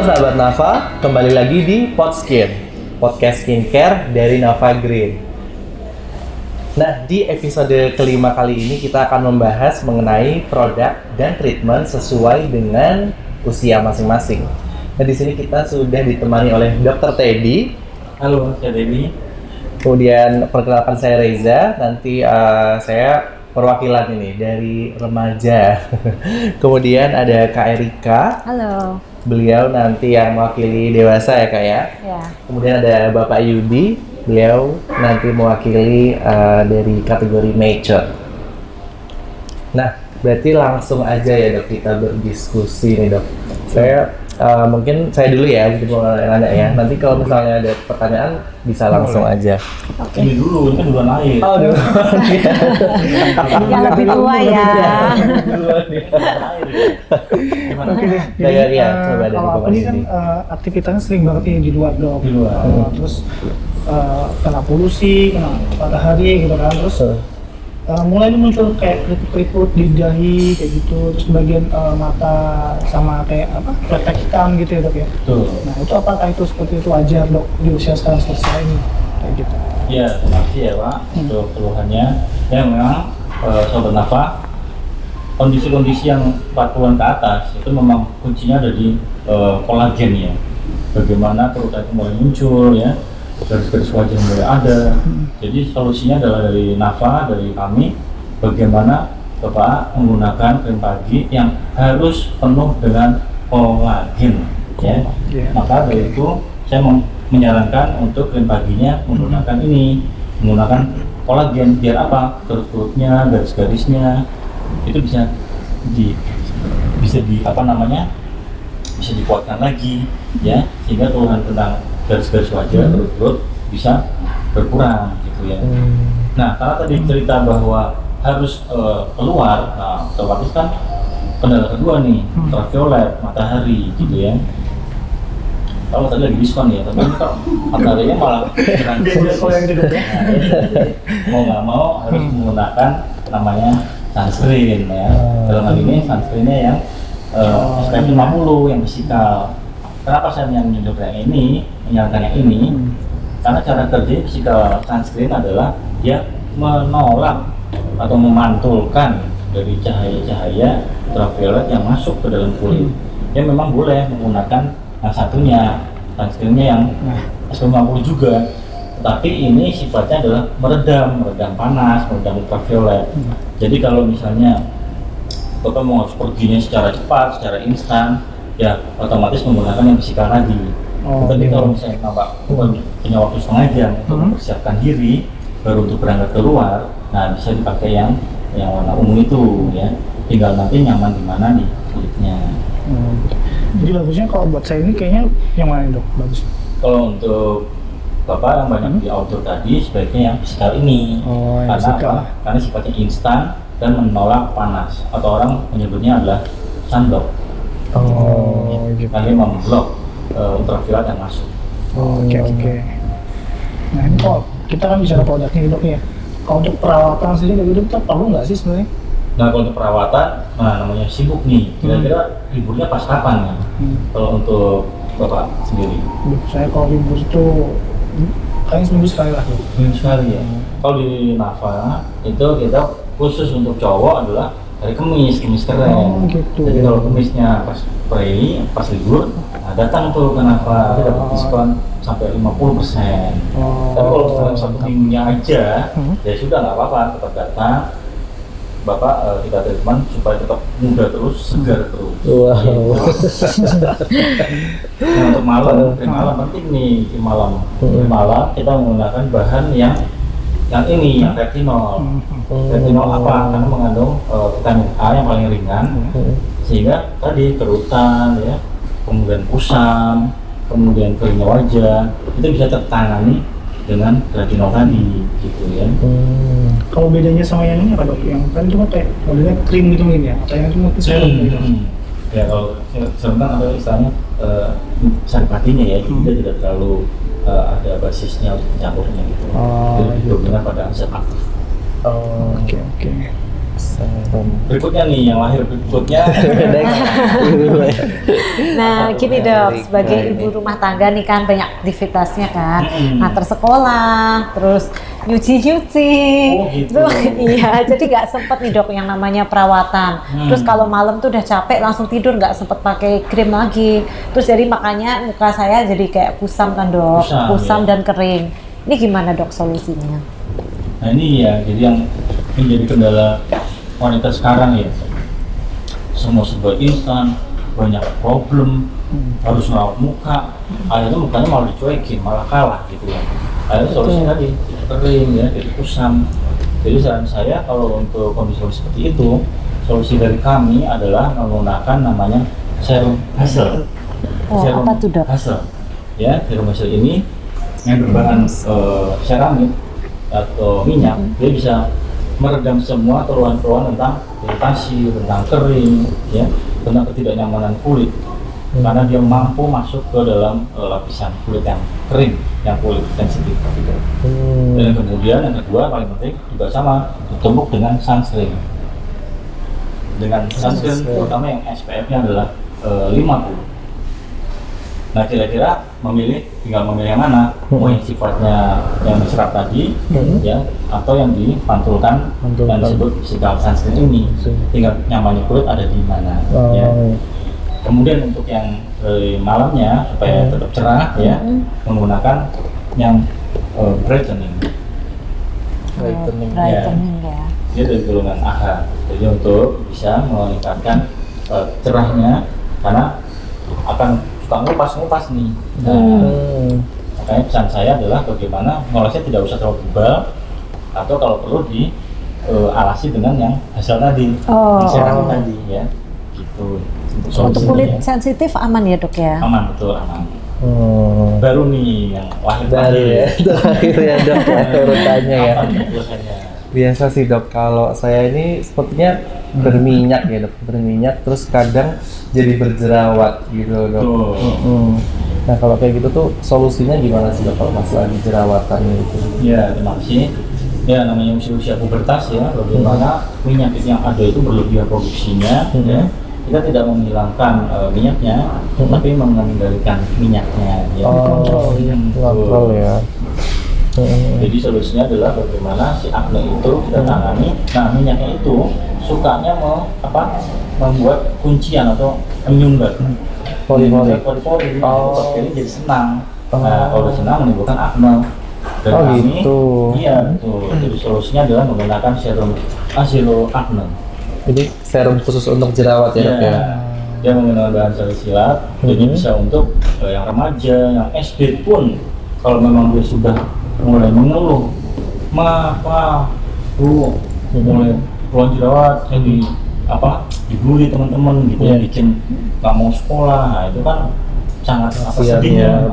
Halo sahabat Nafa, kembali lagi di Podskin, podcast skincare dari Nafa Green. Nah, di episode kelima kali ini kita akan membahas mengenai produk dan treatment sesuai dengan usia masing-masing. Nah, di sini kita sudah ditemani oleh Dr. Teddy. Halo, saya Teddy. Kemudian perkenalkan saya Reza. Nanti saya perwakilan ini dari remaja. Kemudian ada Kak Erika. Halo. Beliau nanti yang mewakili dewasa ya Kak ya. Ya. Kemudian ada Bapak Yudi. Beliau nanti mewakili dari kategori mature. Nah, berarti langsung aja ya Dok kita berdiskusi nih Dok. Saya mungkin saya dulu ya, mungkin mau nanya ya. Nanti kalau misalnya ada pertanyaan bisa langsung aja. Oke. Ini dulu, ini kan duluan lahir. Oh, dulu. Yang lebih tua ya. Gimana? Iya, coba dari kalau Bapak aku ini kan Yudi. aktivitasnya sering banget ini di luar dok. Di luar. Terus kena polusi, kena matahari gitu kan. Terus mulai muncul kayak keriput di dahi kayak gitu. Terus bagian mata sama kayak apa refleks hitam gitu ya dok ya. Tuh. Nah itu apakah itu seperti itu wajar dok di usia sekarang selesai ini kayak gitu? Ya, terima kasih ya Pak untuk keluhannya. Ya memang Sobat Nafa, kondisi-kondisi yang 40-an ke atas itu memang kuncinya ada di kolagen ya. Bagaimana kerutan itu mulai muncul ya, garis-garis wajah mulai ada. Jadi solusinya adalah dari Nafa, dari kami, bagaimana Bapak menggunakan krim pagi yang harus penuh dengan kolagen ya. Maka dari itu saya menyarankan untuk krim paginya menggunakan ini, menggunakan kolagen. Biar apa? Kerut-kerutnya, garis-garisnya itu bisa bisa dikuatkan lagi ya, sehingga keluhan tentang garis-garis wajah, kerut-kerut bisa berkurang gitu ya. Nah, karena tadi cerita bahwa harus keluar, nah otomatis kan kendala kedua nih, ultraviolet, matahari gitu ya. Kalau tadi lagi diskon ya, tapi ini kok mataharinya malah Kalau yang gitu ya. mau nggak mau harus menggunakan namanya sunscreen ya. Dalam hal ini sunscreennya yang SPF 50 yang fisikal. Kenapa saya menyarankan yang ini? Karena cara kerja physical sunscreen adalah dia menolak atau memantulkan dari cahaya-cahaya ultraviolet yang masuk ke dalam kulit. Dia memang boleh menggunakan yang satunya, sunscreennya yang SPF 50 juga. Tapi ini sifatnya adalah meredam panas, meredam ultraviolet. Jadi kalau misalnya Bapak mau harus perginya secara cepat, secara instan, ya otomatis menggunakan yang fisikal tadi. Tapi kalau misalnya Bapak punya waktu setengah jam untuk mempersiapkan diri, baru untuk berangkat keluar, nah bisa dipakai yang warna ungu itu ya. Tinggal nanti nyaman di mana di kulitnya. Jadi bagusnya kalau buat saya ini kayaknya yang mana dok bagus? Kalau untuk Bapak yang banyak di outdoor tadi, sebaiknya yang fisikal ini. Oh, yang Karena fisikal. apa? Karena sifatnya instan dan menolak panas, atau orang menyebutnya adalah sunblock. Oh, gitu. Karena dia memblok ultraviolet yang masuk. Oke. Nah ini kok kita kan bicara produknya dok ya. Kalau untuk perawatan sendiri gitu kita perlu nggak sih sebenarnya? Nah kalau untuk perawatan, namanya sibuk nih. Kira-kira liburnya pas kapan ya? Kalau untuk Bapak sendiri? Saya kalau libur itu kayaknya seminggu sekali lah. Minggu sekali ya. Kalau di Nafa itu kita khusus untuk cowok adalah hari Kemis keren. Oh, gitu. Jadi kalau Kemisnya pas libur, nah datang tuh ke Nafa, kita dapat diskon sampai 50%. Tapi kalau setelah satu minggunya aja, ya sudah nggak apa-apa, tetap datang. Bapak kita treatment supaya tetap muda terus, segar terus. Wow. Nah, untuk malam penting nih di malam. Di malam kita menggunakan bahan yang retinol. Retinol apa? Karena mengandung vitamin A yang paling ringan, sehingga tadi kerutan ya, kemudian kusam, kemudian keringnya wajah itu bisa tertangani dengan retinol tadi gitu ya. Kalau bedanya sama yang ini apa dok? Yang kan itu kan kayak modelnya krim gitu mungkin ya? Atau yang itu mungkin serum gitu? Ya kalau serum kan ada istilahnya saripatinya ya, jadi dia tidak terlalu ada basisnya untuk mencampurnya gitu. Jadi dominan pada zat aktif. Oke. Serum. Berikutnya nih, yang lahir berikutnya. Nah, gini dok, sebagai ibu rumah tangga nih kan banyak aktivitasnya kan, antar sekolah, terus nyuci-nyuci, Oh, gitu. terus iya, jadi nggak sempet nih dok yang namanya perawatan. Terus kalau malam tuh udah capek langsung tidur, nggak sempet pakai krim lagi. Terus jadi makanya muka saya jadi kayak kusam kan dok, Kusam, ya. dan kering. Ini gimana dok solusinya? Nah ini ya, jadi yang menjadi kendala wanita sekarang ya, semua serba instan, banyak problem, harus merawat muka, akhirnya mukanya malah dicuekin, malah kalah gitu ya. Akhirnya solusi tadi, kering ya, jadi kusam. Jadi saran saya kalau untuk kondisi seperti itu, solusi dari kami adalah menggunakan namanya serum Hazel. Oh, apa tuh, Dok? Hazel. Ya, serum Hazel ini yang berbahan seramik atau minyak, dia bisa meredam semua keluhan-keluhan tentang iritasi, tentang kering, ya, tentang ketidaknyamanan kulit. Karena dia mampu masuk ke dalam lapisan kulit yang kering, yang kulit sensitif gitu. Dan kemudian yang kedua paling penting juga sama, ditumbuk dengan sunscreen. Dengan sunscreen terutama yang SPF-nya adalah 50. Nah kira-kira tinggal memilih yang mana, mau yang sifatnya yang diserap tadi, ya, atau yang dipantulkan yang disebut physical sunscreen ini, tinggal nyamannya kulit ada di mana. Ya. Kemudian untuk yang malamnya supaya tetap cerah, ya, menggunakan yang brightening. Brightening ya. Dia dari golongan AHA, jadi untuk bisa meningkatkan cerahnya karena akan suka ngupas nih. Makanya pesan saya adalah bagaimana ngolesnya tidak usah terlalu tebal, atau kalau perlu dialasi dengan yang hasil tadi, seramik tadi ya, gitu. Untuk kulit sensitif aman ya dok ya? Aman, betul aman. Baru nih yang lahir ya, terakhir ya dok ya, urutannya ya. Apa nih biasanya? Biasa sih dok, kalau saya ini sepertinya berminyak ya dok, berminyak terus kadang jadi berjerawat gitu dok. Nah kalau kayak gitu tuh solusinya gimana sih dok kalau masalah jerawatan gitu? Ya terima kasih. Ya namanya usia pubertas ya, bagaimana minyak yang ada itu berlebihan produksinya, ya. Kita tidak menghilangkan minyaknya, tapi mengendalikan minyaknya. Ya. Kontrol ya. Jadi solusinya adalah bagaimana si akne itu kita tangani. Nah minyaknya itu sukanya membuat kuncian atau menyumbat Pori-pori. Bakteri jadi senang. Nah kalau udah senang menimbulkan akne. Dan kami, gitu. Iya betul. Jadi solusinya adalah menggunakan serum Azilo Acne. Jadi serum khusus untuk jerawat ya dok ya? Dia menggunakan bahan salisilat, jadi bisa untuk yang remaja, yang SD pun kalau memang dia sudah mulai mengeluh, mulai keluar jerawat, jadi dibully teman-teman gitu ya, bikin nggak mau sekolah, nah itu kan sangat sedih ya,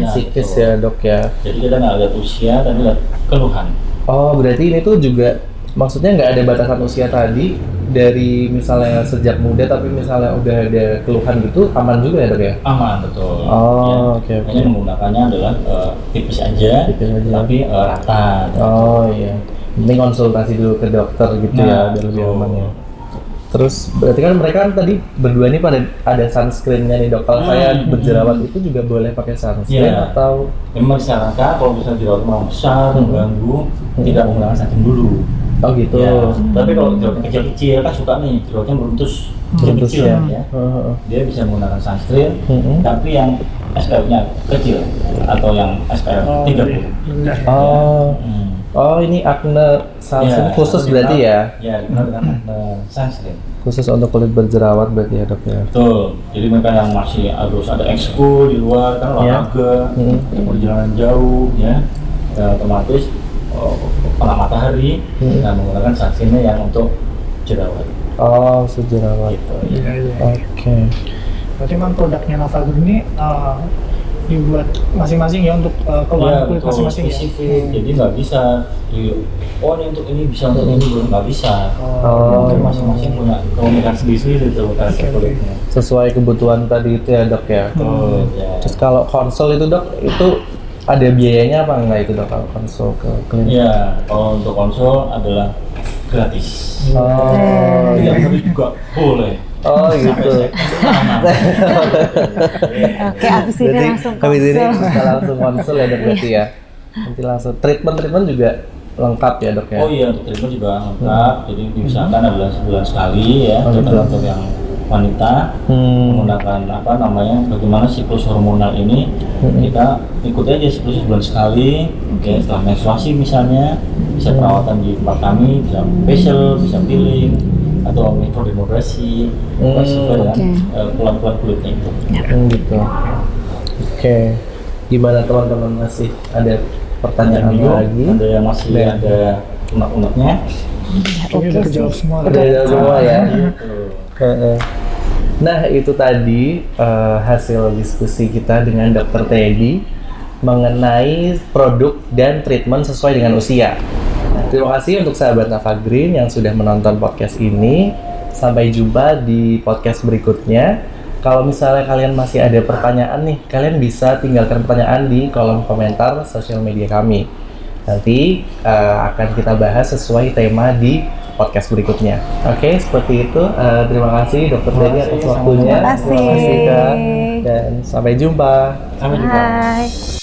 psikis ya dok ya. Jadi kita nggak lihat usia, tapi lihat keluhan. Oh berarti ini tuh juga maksudnya nggak ada batasan usia tadi, dari misalnya sejak muda tapi misalnya udah ada keluhan gitu aman juga ya dok ya? Aman betul. Oke. Hanya menggunakannya adalah tipis aja, tapi rata. Oh iya. Ini konsultasi dulu ke dokter gitu ya biar lebih aman ya. Terus berarti kan mereka kan tadi berdua ini pada ada sunscreennya nih dok. Kalau saya berjerawat itu juga boleh pakai sunscreen atau? Memang disarankan kalau misalnya jerawat mau besar, mengganggu, tidak menggunakan sunscreen dulu. Oh gitu. Ya, tapi kalau jerawat kecil-kecil kan suka nih jerawatnya beruntus kecil ya. Dia bisa menggunakan sunscreen, tapi yang SPF-nya kecil atau yang SPF 30. Oh ini acne sunscreen khusus berarti ya? Ya, dengan sunscreen. Khusus untuk kulit berjerawat berarti ya dok ya? Betul. Jadi mereka yang masih harus ada ekskul di luar kan olahraga, perjalanan jauh ya, otomatis kena matahari dan menggunakan sunscreen yang untuk jerawat. Oh, sejerawat. Gitu, Oke. Berarti memang produknya Navagrid ini dibuat masing-masing ya untuk keluhan kulit masing-masing ya. Jadi nggak bisa ini untuk ini bisa untuk ini belum nggak bisa. Masing-masing punya keunikan sendiri itu kulitnya. Sesuai kebutuhan tadi itu ya dok ya. Terus kalau konsul itu dok itu ada biayanya apa enggak itu dok kalau konsul ke klinik? Iya, kalau untuk konsul adalah gratis. Oh, Yang serius juga boleh. oh gitu. Oke, abis ini Jadi langsung habis ini konsul. bisa langsung konsul ya dok berarti ya. Nanti langsung treatment juga lengkap ya dok ya. Oh iya, untuk treatment juga lengkap. Jadi diusahakan adalah sebulan sekali ya, Oh, gitu. terutama untuk yang wanita menggunakan apa namanya, bagaimana siklus hormonal ini kita ikuti aja sebulan sekali. Kayak setelah menstruasi misalnya, bisa perawatan di tempat kami, bisa facial, bisa peeling, atau mikrodermabrasi, sesuai dengan keluhan-keluhan kulitnya itu. Gitu. Oke. Gimana teman-teman, masih ada pertanyaan Minggu, lagi? ada yang masih Ya. ada unek-uneknya. Kayaknya udah kejawab semua. Udah ada semua ya. Gitu. Heeh. Nah itu tadi hasil diskusi kita dengan Dr. Teddy mengenai produk dan treatment sesuai dengan usia. Nah, terima kasih untuk sahabat Navagreen yang sudah menonton podcast ini. Sampai jumpa di podcast berikutnya. Kalau misalnya kalian masih ada pertanyaan nih, kalian bisa tinggalkan pertanyaan di kolom komentar sosial media kami. Nanti akan kita bahas sesuai tema di podcast berikutnya. Oke, seperti itu. Terima kasih Dr. Teddy atas waktunya. Terima kasih. Kak. Dan sampai jumpa. Sampai jumpa. Bye.